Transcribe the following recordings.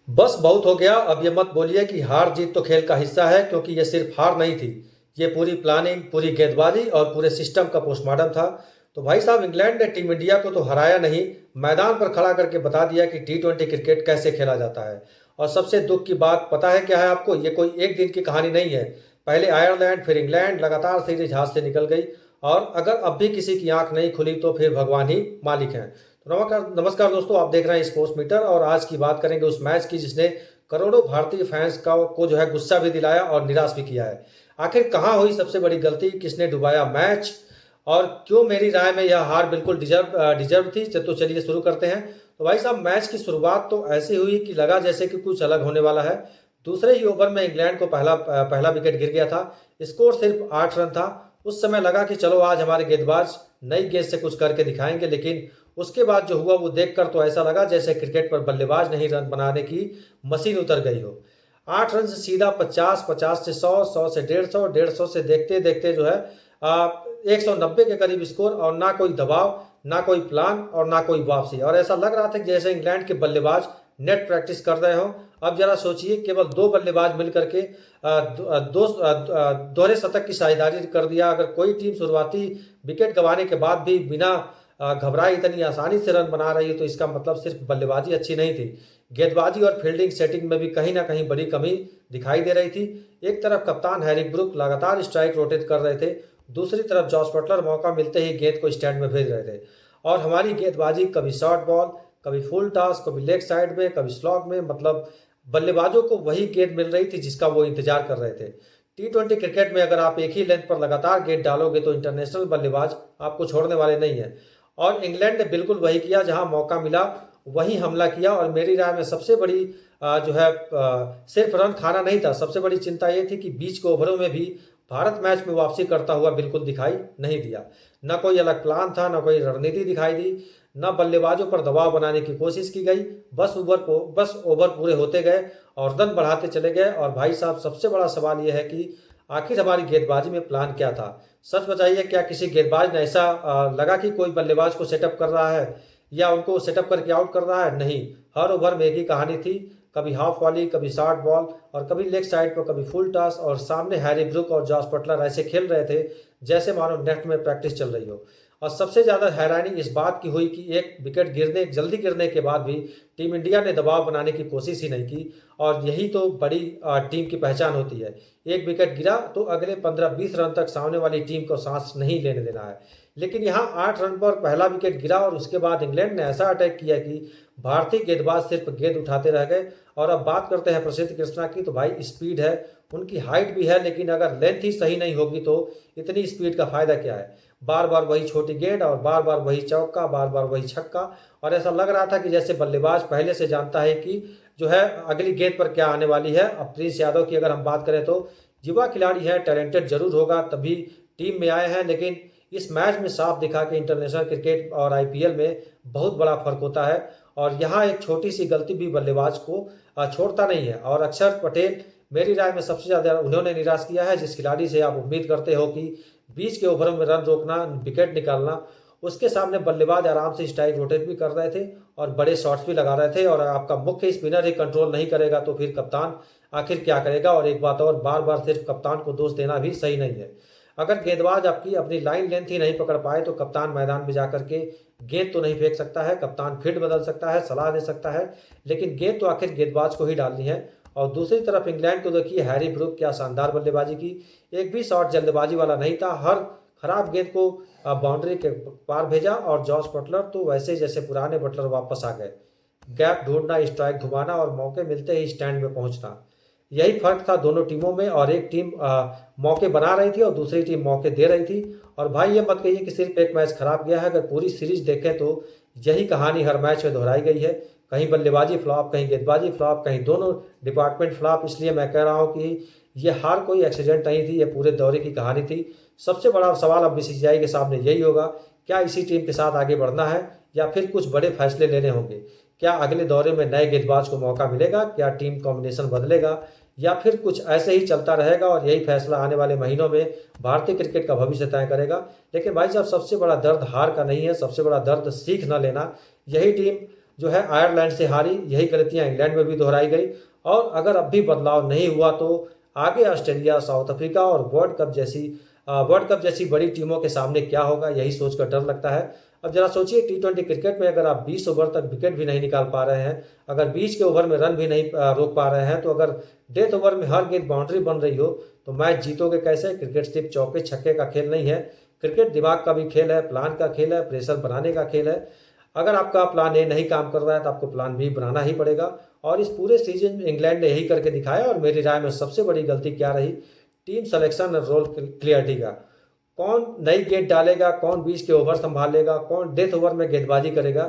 बस बहुत हो गया। अब ये मत बोलिए कि हार जीत तो खेल का हिस्सा है, क्योंकि ये सिर्फ हार नहीं थी। ये पूरी प्लानिंग, पूरी गेंदबाजी और पूरे सिस्टम का पोस्टमार्टम था। तो भाई साहब, इंग्लैंड ने टीम इंडिया को तो हराया नहीं, मैदान पर खड़ा करके बता दिया कि टी20 क्रिकेट कैसे खेला जाता है। और सबसे दुख की बात पता है क्या है आपको? ये कोई एक दिन की कहानी नहीं है। पहले आयरलैंड, फिर इंग्लैंड, लगातार सीरीज हाथ से निकल गई। और अगर अब भी किसी की आंख नहीं खुली तो फिर भगवान ही मालिक हैं। तो नमस्कार नमस्कार दोस्तों, आप देख रहे हैं स्पोर्ट्स मीटर और आज की बात करेंगे उस मैच की जिसने करोड़ों भारतीय फैंस को जो है गुस्सा भी दिलाया और निराश भी किया है। आखिर कहाँ हुई सबसे बड़ी गलती, किसने डुबाया मैच, और क्यों मेरी राय में यह हार बिल्कुल डिजर्व थी। तो चलिए शुरू करते हैं। तो भाई साहब, मैच की शुरुआत तो ऐसी हुई कि लगा जैसे कि कुछ अलग होने वाला है। दूसरे ही ओवर में इंग्लैंड को पहला विकेट गिर गया था। स्कोर सिर्फ 8 रन था। उस समय लगा कि चलो आज हमारे गेंदबाज नई गेंद से कुछ करके दिखाएंगे, लेकिन उसके बाद जो हुआ वो देखकर तो ऐसा लगा जैसे क्रिकेट पर बल्लेबाज नहीं, रन बनाने की मशीन उतर गई हो। 8 रन से सीधा 50, 50 से 100, 100 से 150, 150 से देखते देखते जो है 190 के करीब स्कोर, और ना कोई दबाव, ना कोई प्लान और ना कोई वापसी। और ऐसा लग रहा था कि जैसे इंग्लैंड के बल्लेबाज नेट प्रैक्टिस कर रहे हो। अब जरा सोचिए, केवल दो बल्लेबाज मिलकर के दोहरे शतक की साझेदारी कर दिया। अगर कोई टीम शुरुआती विकेट गंवाने के बाद भी बिना घबराए इतनी आसानी से रन बना रही है, तो इसका मतलब सिर्फ बल्लेबाजी अच्छी नहीं थी, गेंदबाजी और फील्डिंग सेटिंग में भी कहीं ना कहीं बड़ी कमी दिखाई दे रही थी। एक तरफ कप्तान हैरी ब्रूक लगातार स्ट्राइक रोटेट कर रहे थे, दूसरी तरफ जॉस बटलर मौका मिलते ही गेंद को स्टैंड में भेज रहे थे। और हमारी गेंदबाजी कभी शॉर्ट बॉल, कभी फुल टॉस, कभी लेग साइड में, कभी स्लॉग में, मतलब बल्लेबाजों को वही गेंद मिल रही थी जिसका वो इंतजार कर रहे थे। टी20 क्रिकेट में अगर आप एक ही लेंथ पर लगातार गेंद डालोगे तो इंटरनेशनल बल्लेबाज आपको छोड़ने वाले नहीं है। और इंग्लैंड ने बिल्कुल वही किया, जहां मौका मिला वहीं हमला किया। और मेरी राय में सबसे बड़ी जो है सिर्फ रन खाना नहीं था, सबसे बड़ी चिंता ये थी कि बीच के ओवरों में भी भारत मैच में वापसी करता हुआ बिल्कुल दिखाई नहीं दिया। न कोई अलग प्लान था, न कोई रणनीति दिखाई दी, न बल्लेबाजों पर दबाव बनाने की कोशिश की गई। बस ओवर पूरे होते गए और रन बढ़ाते चले गए। और भाई साहब, सबसे बड़ा सवाल यह है कि आखिर हमारी गेंदबाजी में प्लान क्या था? सच बताइए, क्या किसी गेंदबाज ने ऐसा लगा कि कोई बल्लेबाज को सेटअप कर रहा है या उनको सेटअप करके आउट कर रहा है? नहीं, हर ओवर में एक ही कहानी थी। कभी हाफ वॉली, कभी शॉर्ट बॉल, और कभी लेग साइड पर, कभी फुल टॉस। और सामने हैरी ब्रूक और जॉस बटलर ऐसे खेल रहे थे जैसे मानो नेट में प्रैक्टिस चल रही हो। और सबसे ज्यादा हैरानी इस बात की हुई कि एक विकेट जल्दी गिरने के बाद भी टीम इंडिया ने दबाव बनाने की कोशिश ही नहीं की। और यही तो बड़ी टीम की पहचान होती है। एक विकेट गिरा तो अगले 15-20 रन तक सामने वाली टीम को सांस नहीं लेने देना है। लेकिन यहाँ 8 रन पर पहला विकेट गिरा और उसके बाद इंग्लैंड ने ऐसा अटैक किया कि भारतीय गेंदबाज सिर्फ गेंद उठाते रह गए। और अब बात करते हैं प्रसिद्ध कृष्णा की, तो भाई स्पीड है, उनकी हाइट भी है, लेकिन अगर लेंथ ही सही नहीं होगी तो इतनी स्पीड का फायदा क्या है? बार बार वही छोटी गेंद और बार बार वही चौका, बार बार वही छक्का। और ऐसा लग रहा था कि जैसे बल्लेबाज पहले से जानता है कि जो है अगली गेंद पर क्या आने वाली है। अब प्रिंस यादव की अगर हम बात करें तो युवा खिलाड़ी है, टैलेंटेड जरूर होगा तभी टीम में आए हैं, लेकिन इस मैच में साफ दिखा कि इंटरनेशनल क्रिकेट और आईपीएल में बहुत बड़ा फर्क होता है। और यहाँ एक छोटी सी गलती भी बल्लेबाज को छोड़ता नहीं है। और अक्षर पटेल मेरी राय में सबसे ज्यादा उन्होंने निराश किया है। जिस खिलाड़ी से आप उम्मीद करते हो कि बीच के ओवरों में रन रोकना, विकेट निकालना, उसके सामने बल्लेबाज आराम से स्ट्राइक रोटेट भी कर रहे थे और बड़े शॉट्स भी लगा रहे थे। और आपका मुख्य स्पिनर ही कंट्रोल नहीं करेगा तो फिर कप्तान आखिर क्या करेगा? और एक बात और, बार बार सिर्फ कप्तान को दोष देना भी सही नहीं है। अगर गेंदबाज आपकी अपनी लाइन लेंथ ही नहीं पकड़ पाए तो कप्तान मैदान में जाकर के गेंद तो नहीं फेंक सकता है, कप्तान फील्ड बदल सकता है, सलाह दे सकता है, लेकिन गेंद तो आखिर गेंदबाज को ही डालनी है। और दूसरी तरफ इंग्लैंड को देखिए, हैरी ब्रूक क्या शानदार बल्लेबाजी की। एक भी शॉट जल्दबाजी वाला नहीं था, हर खराब गेंद को बाउंड्री के पार भेजा। और जॉस बटलर तो वैसे जैसे पुराने बटलर वापस आ गए, गैप ढूंढना, स्ट्राइक घुमाना और मौके मिलते ही स्टैंड में पहुंचना। यही फर्क था दोनों टीमों में। और एक टीम मौके बना रही थी और दूसरी टीम मौके दे रही थी। और भाई ये मत कहिए कि सिर्फ एक मैच खराब गया है, अगर पूरी सीरीज देखें तो यही कहानी हर मैच में दोहराई गई है। कहीं बल्लेबाजी फ्लॉप, कहीं गेंदबाजी फ्लॉप, कहीं दोनों डिपार्टमेंट फ्लॉप। इसलिए मैं कह रहा हूं कि ये हार कोई एक्सीडेंट नहीं थी, ये पूरे दौरे की कहानी थी। सबसे बड़ा सवाल अब बीसीसीआई के सामने यही होगा, क्या इसी टीम के साथ आगे बढ़ना है या फिर कुछ बड़े फैसले लेने होंगे? क्या अगले दौरे में नए गेंदबाज को मौका मिलेगा? क्या टीम कॉम्बिनेशन बदलेगा या फिर कुछ ऐसे ही चलता रहेगा? और यही फैसला आने वाले महीनों में भारतीय क्रिकेट का भविष्य तय करेगा। लेकिन भाई साहब, सबसे बड़ा दर्द हार का नहीं है, सबसे बड़ा दर्द सीख न लेना। यही टीम जो है आयरलैंड से हारी। यही गलतियां इंग्लैंड में भी दोहराई गई। और अगर अब भी बदलाव नहीं हुआ तो आगे ऑस्ट्रेलिया, साउथ अफ्रीका और वर्ल्ड कप जैसी बड़ी टीमों के सामने क्या होगा, यही सोचकर डर लगता है। अब जरा सोचिए, T20 क्रिकेट में अगर आप 20 ओवर तक विकेट भी नहीं निकाल पा रहे हैं, अगर बीच के ओवर में रन भी नहीं रोक पा रहे हैं, तो अगर डेथ ओवर में हर गेंद बाउंड्री बन रही हो तो मैच जीतोगे कैसे? क्रिकेट सिर्फ चौके छक्के का खेल नहीं है। क्रिकेट दिमाग का भी खेल है, प्लान का खेल है, प्रेशर बनाने का खेल है। अगर आपका प्लान ए नहीं काम कर रहा है तो आपको प्लान बी बनाना ही पड़ेगा। और इस पूरे सीजन में इंग्लैंड ने यही करके दिखाया। और मेरी राय में सबसे बड़ी गलती क्या रही? टीम सिलेक्शन और रोल क्लियरिटी का। कौन नई गेंद डालेगा, कौन बीच के ओवर संभालेगा, कौन डेथ ओवर में गेंदबाजी करेगा।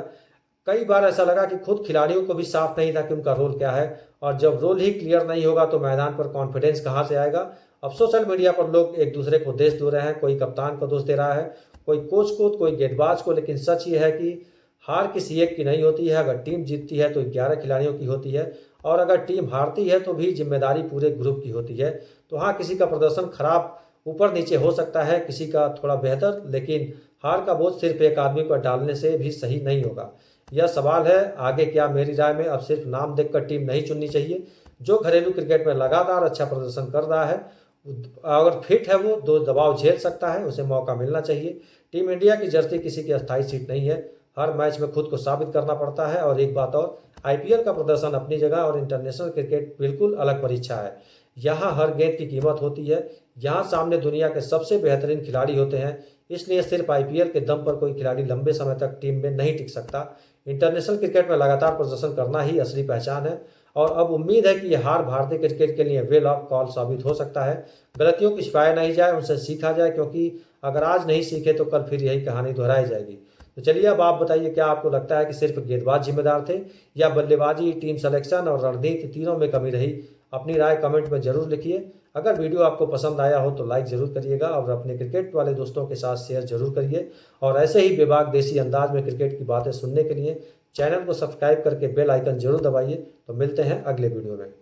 कई बार ऐसा लगा कि खुद खिलाड़ियों को भी साफ नहीं था कि उनका रोल क्या है। और जब रोल ही क्लियर नहीं होगा तो मैदान पर कॉन्फिडेंस कहाँ से आएगा? अब सोशल मीडिया पर लोग एक दूसरे को दोष दे रहे हैं, कोई कप्तान को दोष दे रहा है, कोई कोच को, कोई गेंदबाज को। लेकिन सच ये है कि हार किसी एक की नहीं होती है। अगर टीम जीतती है तो 11 खिलाड़ियों की होती है, और अगर टीम हारती है तो भी जिम्मेदारी पूरे ग्रुप की होती है। तो हाँ, किसी का प्रदर्शन खराब ऊपर नीचे हो सकता है, किसी का थोड़ा बेहतर, लेकिन हार का बोझ सिर्फ एक आदमी पर डालने से भी सही नहीं होगा। यह सवाल है आगे क्या? मेरी राय में अब सिर्फ नाम देखकर टीम नहीं चुननी चाहिए। जो घरेलू क्रिकेट में लगातार अच्छा प्रदर्शन कर रहा है, अगर फिट है, वो दो दबाव झेल सकता है, उसे मौका मिलना चाहिए। टीम इंडिया की जर्सी किसी की अस्थायी सीट नहीं है। हर मैच में खुद को साबित करना पड़ता है। और एक बात और, IPL का प्रदर्शन अपनी जगह और इंटरनेशनल क्रिकेट बिल्कुल अलग परीक्षा है। यहाँ हर गेंद की कीमत होती है। यहाँ सामने दुनिया के सबसे बेहतरीन खिलाड़ी होते हैं। इसलिए सिर्फ IPL के दम पर कोई खिलाड़ी लंबे समय तक टीम में नहीं टिक सकता। इंटरनेशनल क्रिकेट में लगातार प्रदर्शन करना ही असली पहचान है। और अब उम्मीद है कि यह हार भारतीय क्रिकेट के लिए वेल ऑफ कॉल साबित हो सकता है। गलतियों की छिपाया नहीं जाए, उनसे सीखा जाए, क्योंकि अगर आज नहीं सीखे तो कल फिर यही कहानी दोहराई जाएगी। तो चलिए, अब आप बताइए, क्या आपको लगता है कि सिर्फ गेंदबाज जिम्मेदार थे, या बल्लेबाजी, टीम सिलेक्शन और रणनीति तीनों में कमी रही? अपनी राय कमेंट में जरूर लिखिए। अगर वीडियो आपको पसंद आया हो तो लाइक जरूर करिएगा, और अपने क्रिकेट वाले दोस्तों के साथ शेयर जरूर करिए। और ऐसे ही बेबाक देसी अंदाज में क्रिकेट की बातें सुनने के लिए चैनल को सब्सक्राइब करके बेल आइकन जरूर दबाइए। तो मिलते हैं अगले वीडियो में।